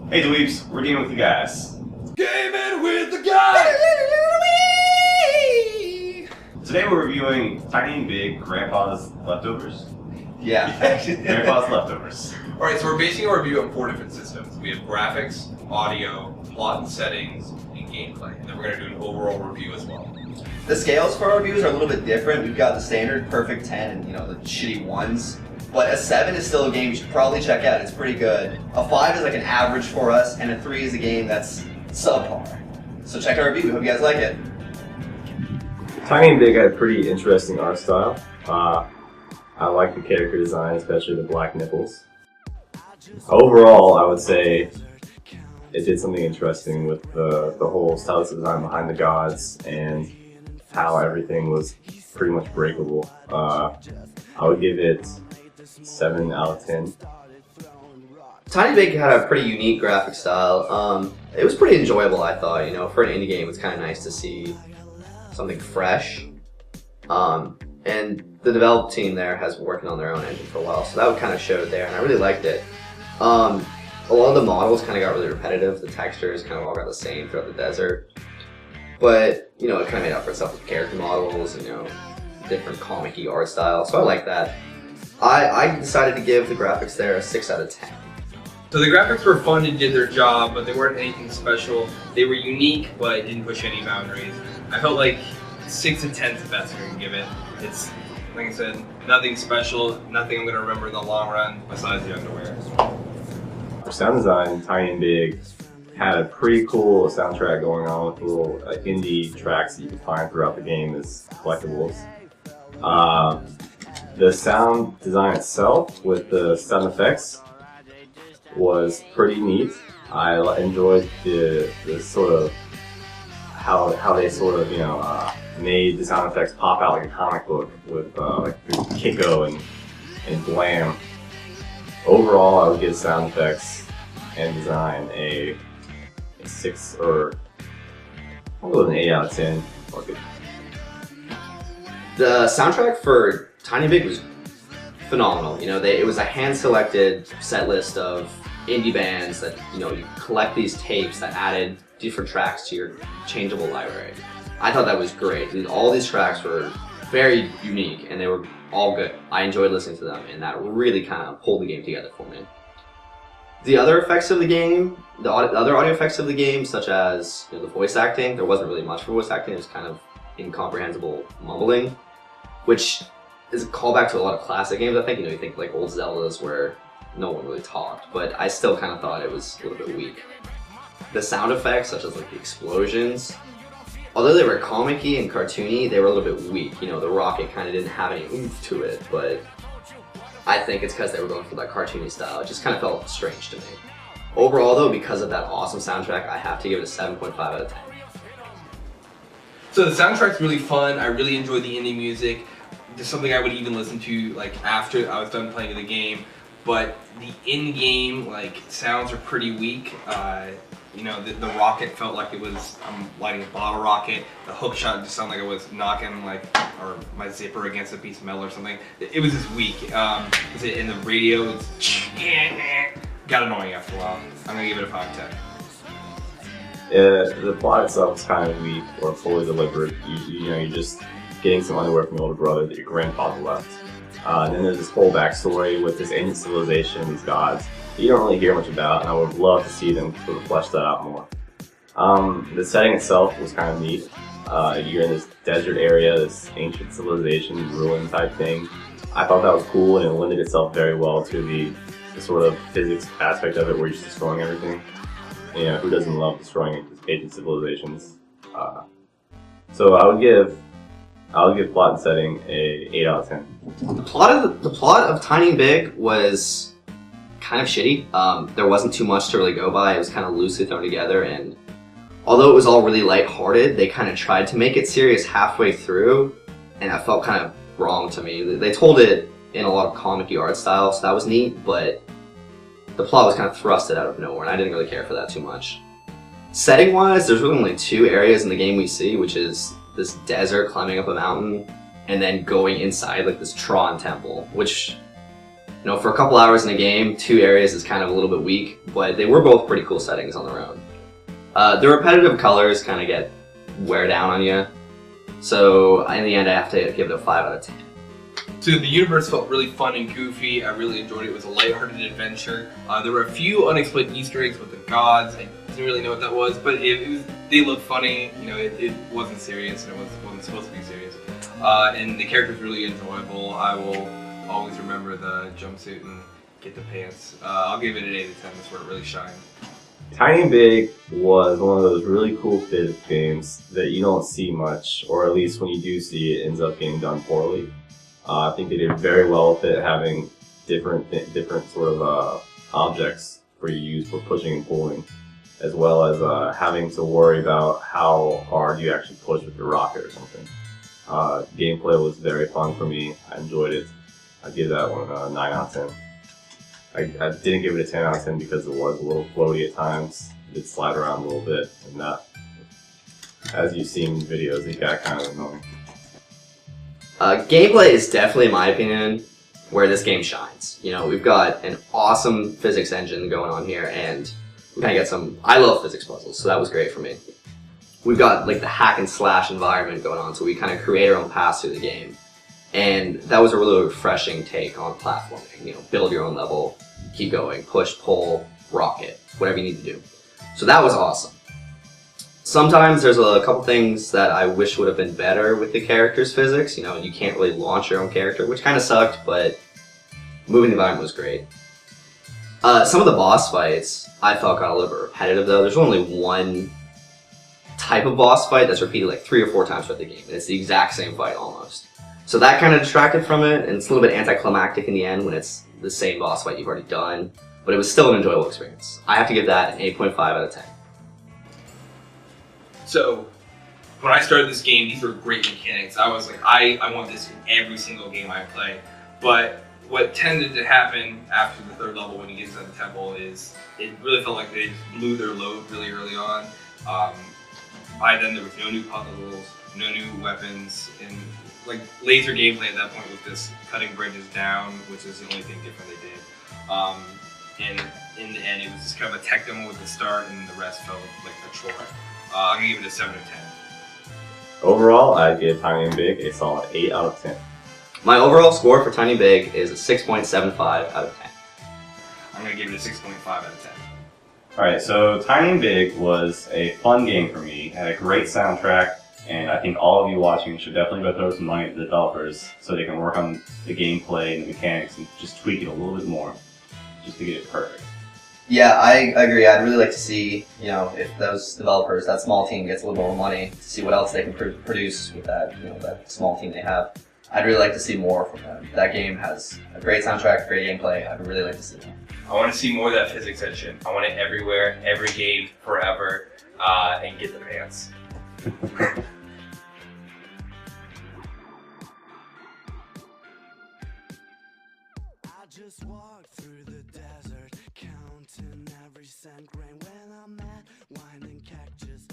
Hey dweebs, we're gaming with the guys. Gaming with the guys! Today we're reviewing Tiny and Big Grandpa's Leftovers. Yeah. Grandpa's Leftovers. Alright, so we're basing our review on 4 different systems. We have graphics, audio, plot and settings, and gameplay. And then we're going to do an overall review as well. The scales for our reviews are a little bit different. We've got the standard perfect 10 and the shitty 1s. But a 7 is still a game you should probably check out. It's pretty good. A 5 is like an average for us, and a 3 is a game that's subpar. So check our review. We hope you guys like it. Tiny and Big had a pretty interesting art style. I like the character design, especially the black nipples. Overall, I would say it did something interesting with the whole stylistic design behind the gods and how everything was pretty much breakable. I would give it 7 out of 10. Tiny Big had a pretty unique graphic style. It was pretty enjoyable, I thought. For an indie game, it's kind of nice to see something fresh. And the development team there has been working on their own engine for a while, so that kind of showed there, and I really liked it. A lot of the models kind of got really repetitive. The textures kind of all got the same throughout the desert. But, it kind of made up for itself with character models and, different comic-y art style, so I like that. I decided to give the graphics there a 6 out of 10. So the graphics were fun and did their job, but they weren't anything special. They were unique, but didn't push any boundaries. I felt like 6 to 10 is the best I can give it. It's, like I said, nothing special, nothing I'm going to remember in the long run, besides the underwear. For sound design, Tiny and Big had a pretty cool soundtrack going on with little indie tracks that you can find throughout the game as collectibles. The sound design itself with the sound effects was pretty neat. I enjoyed the sort of how they sort of made the sound effects pop out like a comic book with like Kiko and Blam. Overall, I would give sound effects and design a 6 or I'll go with an 8 out of 10. Okay. The soundtrack for Tiny Big was phenomenal. It was a hand-selected set list of indie bands that, you collect these tapes that added different tracks to your changeable library. I thought that was great. All these tracks were very unique and they were all good. I enjoyed listening to them and that really kind of pulled the game together for me. The other effects of the game, the other audio effects of the game, such as the voice acting, there wasn't really much for voice acting. It was kind of incomprehensible mumbling, which is a callback to a lot of classic games, I think. You think like old Zeldas where no one really talked, but I still kind of thought it was a little bit weak. The sound effects, such as like the explosions, although they were comic-y and cartoony, they were a little bit weak. The rocket kind of didn't have any oomph to it, but I think it's because they were going for that cartoony style. It just kind of felt strange to me. Overall though, because of that awesome soundtrack, I have to give it a 7.5 out of 10. So the soundtrack's really fun. I really enjoyed the indie music. There's something I would even listen to like after I was done playing the game. But the in-game sounds are pretty weak. The rocket felt like it was I'm lighting a bottle rocket. The hook shot just sounded like I was knocking or my zipper against a piece of metal or something. It was just weak. In the radio, it's got annoying after a while. I'm gonna give it a 5/10. The plot itself is kind of weak or fully deliberate. You're just getting some underwear from your older brother that your grandfather left. And then there's this whole backstory with this ancient civilization, these gods, that you don't really hear much about, and I would love to see them sort of flesh that out more. The setting itself was kind of neat. You're in this desert area, this ancient civilization, ruin type thing. I thought that was cool, and it lended itself very well to the sort of physics aspect of it where you're just destroying everything. Who doesn't love destroying ancient civilizations? So I would give plot and setting a 8 out of 10. The plot of Tiny and Big was kind of shitty. There wasn't too much to really go by. It was kind of loosely thrown together, and although it was all really lighthearted, they kind of tried to make it serious halfway through, and that felt kind of wrong to me. They told it in a lot of comic-y art style, so that was neat, but the plot was kind of thrusted out of nowhere, and I didn't really care for that too much. Setting-wise, there's really only 2 areas in the game we see, which is this desert climbing up a mountain, and then going inside like this Tron temple, which You know, for a couple hours in a game, 2 areas is kind of a little bit weak, but they were both pretty cool settings on their own. The repetitive colors kind of get wear down on you, so in the end I have to give it a 5 out of 10. So the universe felt really fun and goofy. I really enjoyed it. It was a lighthearted adventure. There were a few unexplained Easter eggs with the gods. I didn't really know what that was, but they looked funny. You know, it wasn't serious, and it wasn't supposed to be serious. And the character's really enjoyable. I will always remember the jumpsuit and get the pants. I'll give it an 8 out of 10. That's where it really shined. Tiny and Big was one of those really cool physics games that you don't see much, or at least when you do see it, ends up getting done poorly. I think they did very well with it, having different sort of objects for you to use for pushing and pulling, as well as having to worry about how hard you actually push with your rocket or something. Gameplay was very fun for me. I enjoyed it. I give that one a 9 out of 10. I didn't give it a 10 out of 10 because it was a little floaty at times. It did slide around a little bit, and that, as you've seen in videos, it got kind of annoying. Gameplay is definitely, in my opinion, where this game shines. You know, we've got an awesome physics engine going on here, and we kind of get some. I love physics puzzles, so that was great for me. We've got like the hack and slash environment going on, so we kind of create our own paths through the game, and that was a really refreshing take on platforming. You know, build your own level, keep going, push, pull, rocket, whatever you need to do. So that was awesome. Sometimes there's a couple things that I wish would have been better with the character's physics. You know, you can't really launch your own character, which kind of sucked, but moving the environment was great. Some of the boss fights I felt got a little bit repetitive though. There's only one type of boss fight that's repeated like 3 or 4 times throughout the game, and it's the exact same fight almost. So that kind of distracted from it, and it's a little bit anticlimactic in the end when it's the same boss fight you've already done, but it was still an enjoyable experience. I have to give that an 8.5 out of 10. So, when I started this game, these were great mechanics. I was like, I want this in every single game I play. But what tended to happen after the 3rd level when you get to the temple is it really felt like they just blew their load really early on. By then there was no new puzzles, no new weapons, and like laser gameplay at that point was just cutting bridges down, which is the only thing different they did. And in the end, it was just kind of a tech demo at the start, and the rest felt like a chore. I'm gonna give it a 7 out of 10. Overall, I give Tiny and Big a solid 8 out of 10. My overall score for Tiny Big is a 6.75 out of 10. I'm gonna give it a 6.5 out of 10. Alright, so Tiny and Big was a fun game for me. It had a great soundtrack, and I think all of you watching should definitely go throw some money at the developers so they can work on the gameplay and the mechanics and just tweak it a little bit more just to get it perfect. Yeah, I agree. I'd really like to see, you know, if those developers, that small team gets a little more money to see what else they can produce with that, you know, that small team they have. I'd really like to see more from them. That game has a great soundtrack, great gameplay. I'd really like to see more. I want to see more of that physics engine. I want it everywhere, every game, forever, and get the pants. I just walked through the desert, counting every cent grain when I met winding cactus.